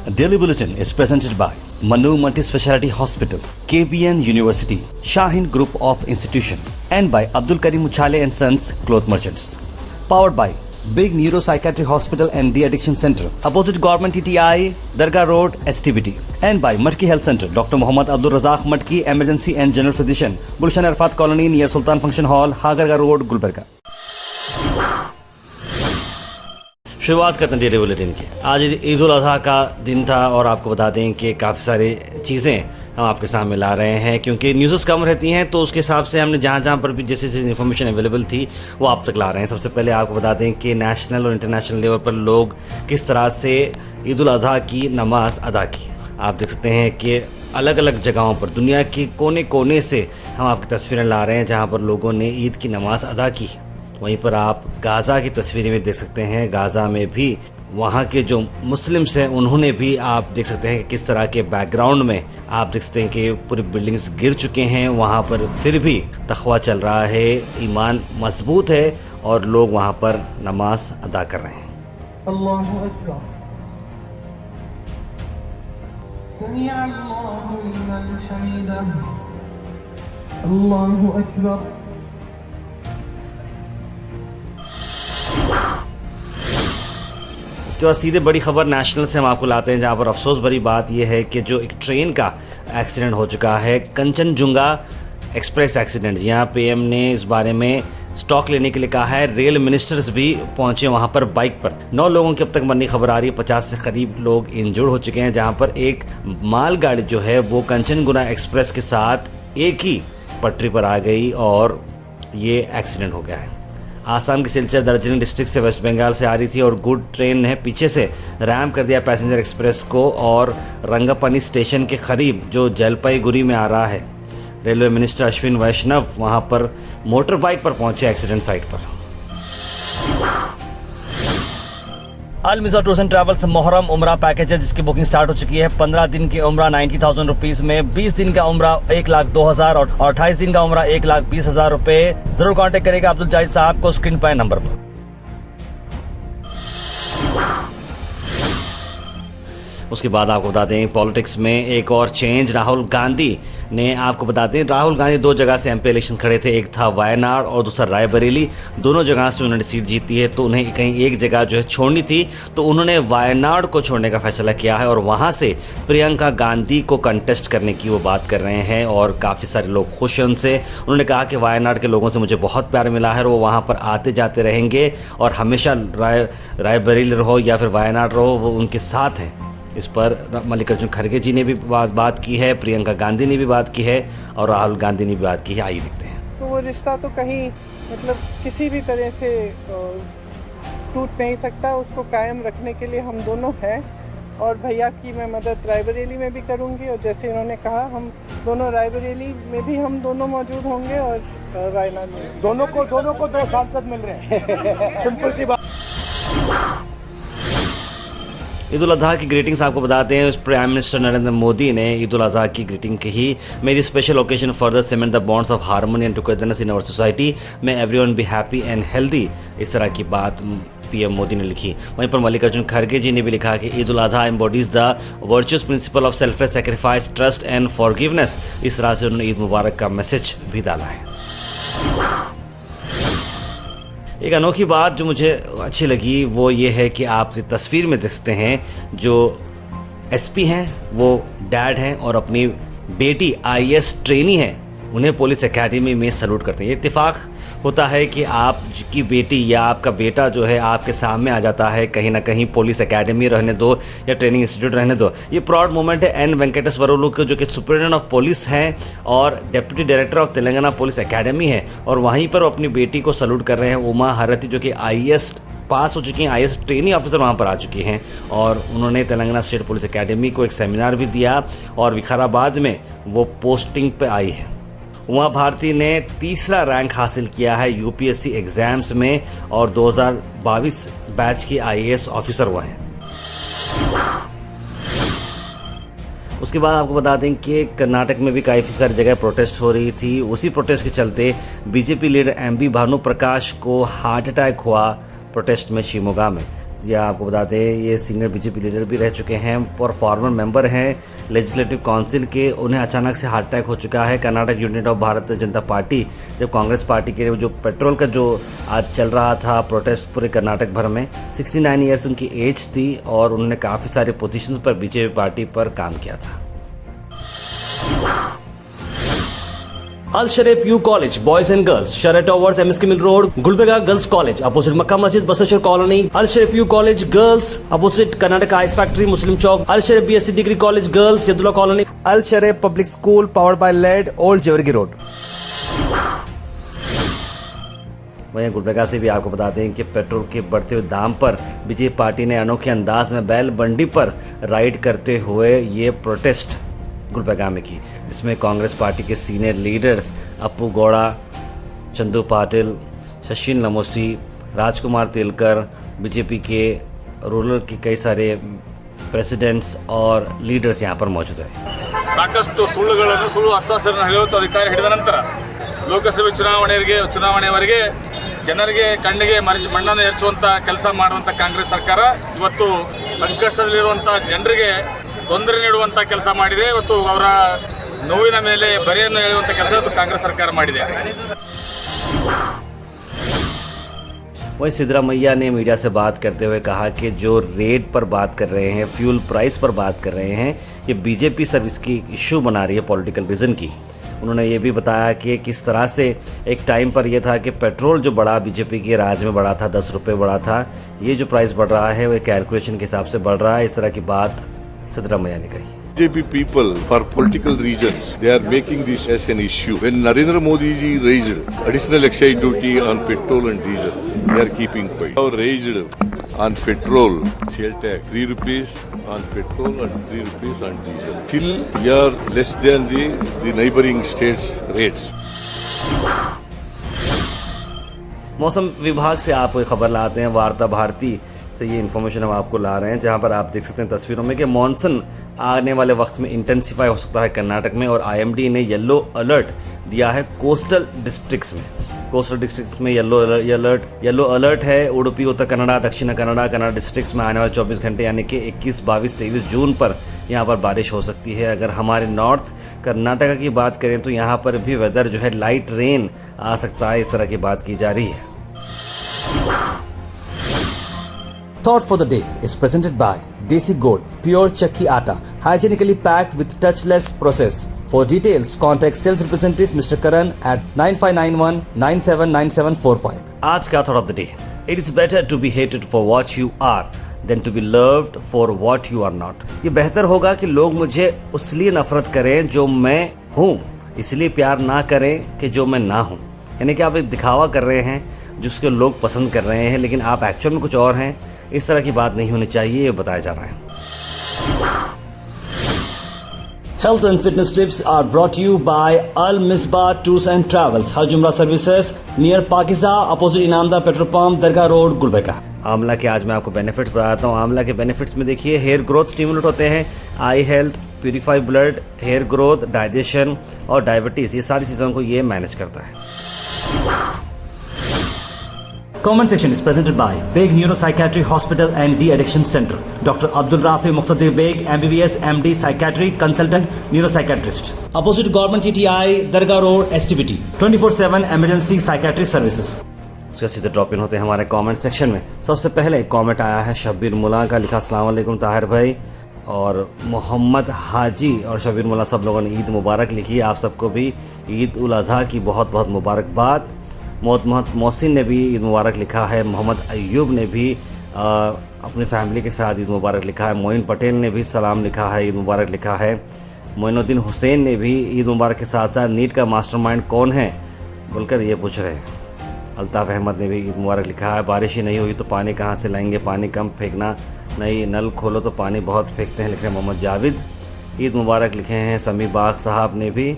Daily Bulletin is presented by Manu Multi-Speciality Hospital, KBN University, Shaheen Group of Institution, and by Abdul Karim Uchale and Sons Cloth Merchants. Powered by Big Neuropsychiatry Hospital and De-Addiction Center, opposite Government TTI, Dargah Road, STBT. And by Matki Health Center, Dr. Muhammad Abdul Razak Matki, Emergency and General Physician, Gulshan Arfat Colony near Sultan Function Hall, Hagarga Road, Gulbarga. शुरुआत करते हैं daily bulletin की। आज ईद उल अज़हा का दिन था और आपको बता दें कि काफ़ी सारी चीज़ें हम आपके सामने ला रहे हैं, क्योंकि न्यूज़ कम रहती हैं तो उसके हिसाब से हमने जहाँ पर भी जैसे जैसे इन्फॉर्मेशन अवेलेबल थी वो आप तक ला रहे हैं। सबसे पहले आपको बता दें कि नेशनल और इंटरनेशनल लेवल पर लोग किस तरह से ईद उल अज़हा की नमाज़ अदा की। आप देख सकते हैं कि अलग अलग जगहों पर दुनिया के कोने कोने से हम आपकी तस्वीरें ला रहे हैं जहाँ पर लोगों ने ईद की नमाज़ अदा की। वहीं पर आप गाज़ा की तस्वीरें भी देख सकते हैं। गाज़ा में भी वहाँ के जो मुस्लिम्स हैं उन्होंने भी आप देख सकते हैं कि किस तरह के बैकग्राउंड में आप देख सकते हैं कि पूरी बिल्डिंग्स गिर चुके हैं। वहाँ पर फिर भी तक़वा चल रहा है, ईमान मजबूत है और लोग वहाँ पर नमाज अदा कर रहे हैं। अल्लाहु अकबर, समिअ अल्लाहु लिमन हमीदह, अल्लाहु अकबर। उसके बाद सीधे बड़ी खबर नेशनल से हम आपको लाते हैं, जहां पर अफसोस भरी बात यह है कि जो एक ट्रेन का एक्सीडेंट हो चुका है, कंचनजुंगा एक्सप्रेस एक्सीडेंट। यहाँ पीएम ने इस बारे में स्टॉक लेने के लिए कहा है। रेल मिनिस्टर्स भी पहुंचे वहां पर बाइक पर। 9 लोगों की अब तक मरने की खबर आ रही है। 50 से करीब लोग इंजर्ड हो चुके हैं, जहां पर एक मालगाड़ी जो है वो कंचनजुंगा एक्सप्रेस के साथ एक ही पटरी पर आ गई और ये एक्सीडेंट हो गया है। आसाम की सिलचर दार्जिलिंग डिस्ट्रिक्ट से वेस्ट बंगाल से आ रही थी और गुड ट्रेन ने पीछे से रैम कर दिया पैसेंजर एक्सप्रेस को और रंगापनी स्टेशन के करीब जो जलपाईगुड़ी में आ रहा है। रेलवे मिनिस्टर अश्विन वैष्णव वहां पर मोटर बाइक पर पहुंचे एक्सीडेंट साइट पर। अल मिज़ा टूर्स एंड ट्रैवल्स मोहर्रम उम्रा पैकेज है जिसकी बुकिंग स्टार्ट हो चुकी है। 15 दिन की उम्रा 90,000 रुपीज़ में, 20 दिन का उम्रा 1,02,000 और 28 दिन का उम्रा 1,20,000 रुपए। जरूर कांटेक्ट करेगा अब्दुल जाहिद साहब को स्क्रीन पर नंबर पर। उसके बाद आपको बता दें पॉलिटिक्स में एक और चेंज। राहुल गांधी ने, आपको बता दें राहुल गांधी 2 जगह से एमपी इलेक्शन खड़े थे, एक था वायनाड और दूसरा रायबरेली। दोनों जगह से उन्होंने सीट जीती है, तो उन्हें कहीं एक जगह जो है छोड़नी थी, तो उन्होंने वायनाड को छोड़ने का फैसला किया है और वहाँ से प्रियंका गांधी को कंटेस्ट करने की वो बात कर रहे हैं और काफ़ी सारे लोग खुश हैं उनसे। उन्होंने कहा कि वायनाड के लोगों से मुझे बहुत प्यार मिला है और वो वहाँ पर आते जाते रहेंगे और हमेशा रायबरेली रहो या फिर वायनाड रहो वो उनके साथ हैं। इस पर मल्लिकार्जुन खड़गे जी ने भी बात की है, प्रियंका गांधी ने भी बात की है और राहुल गांधी ने भी बात की है। आइए देखते हैं। तो वो रिश्ता तो कहीं मतलब किसी भी तरह से टूट नहीं सकता, उसको कायम रखने के लिए हम दोनों हैं और भैया की मैं मदद रायबरेली में भी करूंगी और जैसे इन्होंने कहा हम दोनों रायबरेली में भी हम दोनों मौजूद होंगे और वायनाड में दोनों को 2 सांसद मिल रहे हैं। सिंपल सी बात। ईद उल अज़हा की ग्रीटिंग्स आपको बताते हैं। प्राइम मिनिस्टर नरेंद्र मोदी ने ईद उल अज़हा की ग्रीटिंग कही। May this special occasion further cement the bonds of harmony and togetherness in our society, may everyone be happy and healthy. इस तरह की बात पीएम मोदी ने लिखी। वहीं पर मल्लिकार्जुन खड़गे जी ने भी लिखा कि Eid ul Azha embodies the virtuous principle of selfless sacrifice, trust and forgiveness. इस तरह से उन्होंने ईद मुबारक का मैसेज भी डाला है। एक अनोखी बात जो मुझे अच्छी लगी वो ये है कि आप तस्वीर में देखते हैं जो एसपी हैं वो डैड हैं और अपनी बेटी आईएएस ट्रेनी है, उन्हें पुलिस एकेडमी में सैल्यूट करते हैं। ये इत्तेफाक होता है कि आपकी बेटी या आपका बेटा जो है आपके सामने आ जाता है कहीं ना कहीं, पुलिस एकेडमी रहने दो या ट्रेनिंग इंस्टीट्यूट रहने दो। ये प्राउड मोमेंट है एन वेंकटेश्वरलू के, जो कि सुपरिटेंडेंट ऑफ पुलिस हैं और deputy director of Telangana police academy है और वहीं पर वो अपनी बेटी को सैल्यूट कर रहे हैं। उमा हरती जो कि आईएएस पास हो चुकी हैं, आईएएस ट्रेनिंग ऑफिसर वहाँ पर आ चुकी हैं और उन्होंने तेलंगाना स्टेट पुलिस एकेडमी को एक सेमिनार भी दिया और विकाराबाद में वो पोस्टिंग पे आई है। उमा भारती ने 3रा रैंक हासिल किया है यूपीएससी एग्ज़ाम्स में और 2022 बैच की आईएएस ऑफिसर हुआ है। उसके बाद आपको बता दें कि कर्नाटक में भी काफ़ी सारी जगह प्रोटेस्ट हो रही थी। उसी प्रोटेस्ट के चलते बीजेपी लीडर एमबी भानु प्रकाश को हार्ट अटैक हुआ प्रोटेस्ट में शिमोगा में, या आपको बता दें ये सीनियर बीजेपी लीडर भी रह चुके हैं और फॉर्मर मेंबर हैं लेजिस्लेटिव काउंसिल के। उन्हें अचानक से हार्ट अटैक हो चुका है। Karnataka unit of Bharatiya Janata party जब कांग्रेस पार्टी के जो पेट्रोल का जो आज चल रहा था प्रोटेस्ट पूरे कर्नाटक भर में, 69 ईयर्स उनकी एज थी और उन्होंने काफ़ी सारे पोजीशंस पर बीजेपी पार्टी पर काम किया था। Al Sharif U college boys and girls, Sharah towers, MSK mill road, Gulbarga girls college opposite Makka Masjid, Basaveshwar colony. Al Sharif U college girls opposite Karnataka ice factory, Muslim chowk. Al Sharif BSc degree college girls, Yadulla colony. Al Sharif public school powered by led, old Jewargi road. वहीं गुलबर्गा से भी आपको बताते हैं कि petrol के बढ़ते हुए दाम पर बीजेपी पार्टी ने अनोखे अंदाज में बैल मंडी पर राइड करते हुए ये प्रोटेस्ट गुलबर्गा में की, जिसमें कांग्रेस पार्टी के सीनियर लीडर्स अप्पू गौड़ा, चंदू पाटिल, शशिन लमोसी, राजकुमार तेलकर, बीजेपी के रूरल के कई सारे प्रेसिडेंट्स और लीडर्स यहाँ पर मौजूद हैं। ಸಾಕಷ್ಟು ಸುಳ್ಳು ಆಶ್ವಾಸನೆಗಳನ್ನು ಹೇಳುತ್ತಾ ಅಧಿಕಾರ ಹಿಡಿದ ನಂತರ ಲೋಕಸಭೆ ಚುನಾವಣೆವರೆಗೆ ಜನರಿಗೆ ಕಣ್ಣಿಗೆ ಮಣ್ಣನ್ನು ಎರಚುವಂಥ ಕೆಲಸ ಮಾಡುವಂಥ ಕಾಂಗ್ರೆಸ್ ಸರ್ಕಾರ ಇವತ್ತು ಸಂಕಷ್ಟದಲ್ಲಿರುವಂಥ ಜನರಿಗೆ ತೊಂದರೆ ನೀಡುವಂಥ ಕೆಲಸ ಮಾಡಿದೆ। ಇವತ್ತು ಅವರ ನೋವಿನ ಮೇಲೆ ಬರೆಯನ್ನು ಎಳೆಯುವಂಥ ಕೆಲಸ ಇವತ್ತು ಕಾಂಗ್ರೆಸ್ ಸರ್ಕಾರ ಮಾಡಿದೆ। वहीं सिद्धरामैया ने मीडिया से बात करते हुए कहा कि जो रेट पर बात कर रहे हैं, फ्यूल प्राइस पर बात कर रहे हैं, ये बीजेपी सब इसकी इशू बना रही है पॉलिटिकल रीज़न की। उन्होंने ये भी बताया कि किस तरह से एक टाइम पर यह था कि पेट्रोल जो बढ़ा बीजेपी के राज में बढ़ा था, 10 रुपये बढ़ा था, ये जो प्राइस बढ़ रहा है वो कैलकुलेशन के हिसाब से बढ़ रहा है। इस तरह की बात सिद्धरामैया ने कही। BJP people, for political reasons, they are making this as an issue. When Narendra Modi ji raised additional excise duty on petrol and diesel, they are keeping quiet. Now raised on petrol, sale tax 3 rupees on petrol and 3 rupees on diesel. Still, we are less than the neighboring states' rates. मौसम विभाग से आप खबर लाते हैं, वार्ता भारती से ये information हम आपको ला रहे हैं, जहां पर आप देख सकते हैं तस्वीरों में कि मॉनसून आने वाले वक्त में इंटेंसिफाई हो सकता है कर्नाटक में। और आईएमडी ने येलो अलर्ट दिया है कोस्टल डिस्ट्रिक्ट्स में। कोस्टल डिस्ट्रिक्ट्स में येलो अलर्ट है। उडुपी, उत्तर कन्नड़ा, दक्षिण कन्नड़ा, कन्नड़ा डिस्ट्रिक्ट्स में आने वाले 24 घंटे यानी कि 21, 22, 23 जून पर यहाँ पर बारिश हो सकती है। अगर हमारे नॉर्थ कर्नाटका की बात करें तो यहाँ पर भी वेदर जो है लाइट रेन आ सकता है, इस तरह की बात की जा रही है। Thought for the day is presented by Desi Gold, pure chakki atta, hygienically packed with touchless process. For details, contact sales representative Mr. Karan at 9591-979745. आज का thought of the day: It is better to be hated for what you are than to be loved for what you are not. ये बेहतर होगा कि लोग मुझे उसलिए नफरत करें जो मैं हूँ, इसलिए प्यार ना करें कि जो मैं ना हूँ। यानी कि आप एक दिखावा कर रहे हैं जिसको लोग पसंद कर रहे हैं, लेकिन आप एक्चुअल में कुछ और हैं। इस तरह की बात नहीं होनी चाहिए, ये बताया जा रहा है। Health and fitness tips are brought to you by Al Misbah Tours and Travels, Hajj Umrah Services near Pakiza, opposite Inamdar petrol pump, Dargah road, Gulbarga. आंवला के आज मैं आपको बेनिफिट्स बताता हूँ। आंवला के बेनिफिट्स में देखिए, हेयर ग्रोथ स्टिमुलेट होते हैं, eye health, purify blood, hair growth, digestion और डायबिटीज़, ये सारी चीज़ों को ये मैनेज करता है। Comment section is presented by Beg Neuropsychiatry Hospital and De-Addiction Center. Dr. Abdul Rafi Muqtadir Beg, MBBS, MD, Psychiatry, Consultant, Neuropsychiatrist. Opposite Government TTI, Dargah Road, STBT. 24/7 Emergency Psychiatry Services. उसके सीधे drop in होते हैं हमारे comment section में। सबसे पहले एक comment आया है शब्बीर मुला का, लिखा अस्सलाम वालेकुम ताहिर भाई और मोहम्मद हाजी और शब्बीर मुला सब लोगों ने ईद मुबारक लिखी। आप सबको भी ईद उल अजहा की बहुत बहुत मुबारकबाद। मोहम्मद मोहसिन ने भी ईद मुबारक लिखा है। मोहम्मद अयूब ने भी अपनी फैमिली के साथ ईद मुबारक लिखा है। मोइन पटेल ने भी सलाम लिखा है, ईद मुबारक लिखा है। मोइनुद्दीन हुसैन ने भी ईद मुबारक के साथ साथ नीट का मास्टरमाइंड कौन है बोलकर ये पूछ रहे हैं। अल्ताफ़ अहमद ने भी ईद मुबारक लिखा है। बारिश ही नहीं हुई तो पानी कहाँ से लाएंगे, पानी कम फेंकना नहीं, नल खोलो तो पानी बहुत फेंकते हैं, लिख रहे हैं मोहम्मद जावेद। ईद मुबारक लिखे हैं समी बाग साहब ने भी।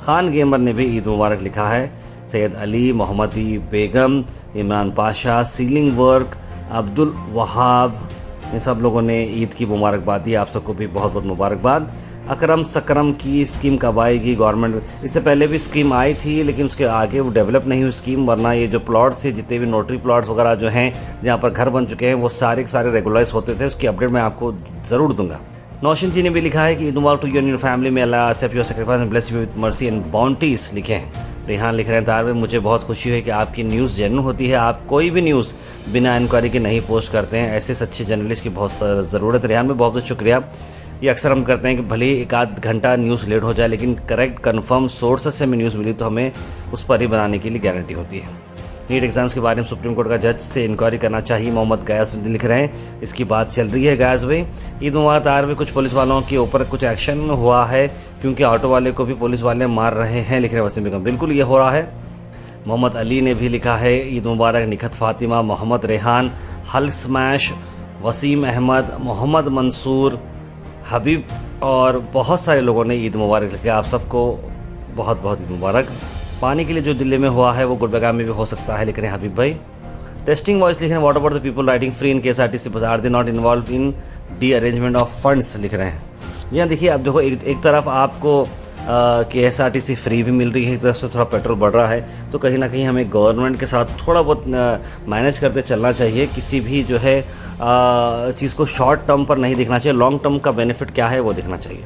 खान गेमर ने भी ईद मुबारक लिखा है। सैयद अली, मोहम्मदी बेगम, इमरान पाशा, सीलिंग वर्क, अब्दुल वहाब, इन सब लोगों ने ईद की मुबारकबाद दी, आप सबको भी बहुत बहुत मुबारकबाद। अकरम सकरम की स्कीम कब आएगी गवर्नमेंट? इससे पहले भी स्कीम आई थी लेकिन उसके आगे वो डेवलप नहीं हुई स्कीम, वरना ये जो प्लॉट्स थे, जितने भी नोटरी प्लॉट्स वगैरह जो हैं जहाँ पर घर बन चुके हैं, वो सारे के सारे रेगुलराइज होते थे। उसकी अपडेट मैं आपको ज़रूर दूंगा। नौशिन जी ने भी लिखा है कि Eid Mubarak to you and your family में, Allah accept your sacrifice and bless you with mercy and bounties लिखे हैं। रेहान लिख रहे हैं तार में, मुझे बहुत खुशी हुई कि आपकी न्यूज़ जेन्युइन होती है, आप कोई भी न्यूज़ बिना इंक्वायरी के नहीं पोस्ट करते हैं, ऐसे सच्चे जर्नलिस्ट की बहुत ज़रूरत है। रेहान में बहुत बहुत शुक्रिया। ये अक्सर हम करते हैं कि भले ही एक आध घंटा न्यूज़ लेट हो जाए लेकिन करेक्ट कन्फर्म सोर्सेस से हमें न्यूज़ मिली तो हमें उस पर ही बनाने के लिए गारंटी होती है। नीट एग्जाम्स के बारे में सुप्रीम कोर्ट का जज से इंक्वायरी करना चाहिए, मोहम्मद गयास लिख रहे हैं, इसकी बात चल रही है। गयास भाई, ईद मुबारक तार में कुछ पुलिस वालों के ऊपर कुछ एक्शन हुआ है क्योंकि ऑटो वाले को भी पुलिस वाले मार रहे हैं, लिख रहे हैं वसीम बेगम। बिल्कुल ये हो रहा है। मोहम्मद अली ने भी लिखा है ईद मुबारक, निखत फातिमा, मोहम्मद रेहान, हल स्मैश, वसीम अहमद, मोहम्मद मंसूर, हबीब और बहुत सारे लोगों ने ईद मुबारक लिखा। आप सबको बहुत बहुत ईद मुबारक। पानी के लिए जो दिल्ली में हुआ है वो गुलबर्गा में भी हो सकता है, लिख रहे हैं हबीब भाई। टेस्टिंग वॉइस लिख रहे हैं, what about the people riding free in KSRTC bus, are they not involve in the arrangement of funds, लिख रहे हैं। जी हाँ, देखिए अब देखो, एक तरफ आपको KSRTC फ्री भी मिल रही है, एक तरफ से थोड़ा पेट्रोल बढ़ रहा है, तो कहीं ना कहीं हमें गवर्नमेंट के साथ थोड़ा बहुत मैनेज करते चलना चाहिए। किसी भी जो है चीज़ को शॉर्ट टर्म पर नहीं देखना चाहिए, लॉन्ग टर्म का बेनिफिट क्या है वो देखना चाहिए।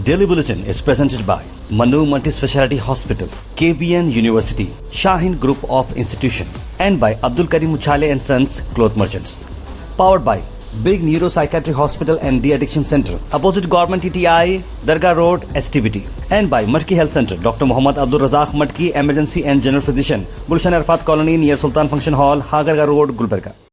Daily Bulletin is presented by Manu Multi-Speciality Hospital, KBN University, Shaheen Group of Institution, and by Abdul Karim Uchale and Sons Cloth Merchants. Powered by Big Neuropsychiatry Hospital and De-Addiction Center, opposite Government TTI, Dargah Road, STBT. And by Matki Health Center, Dr. Mohammad Abdul Razak Matki, Emergency and General Physician, Gulshan Arfat Colony near Sultan Function Hall, Hagarga Road, Gulbarga.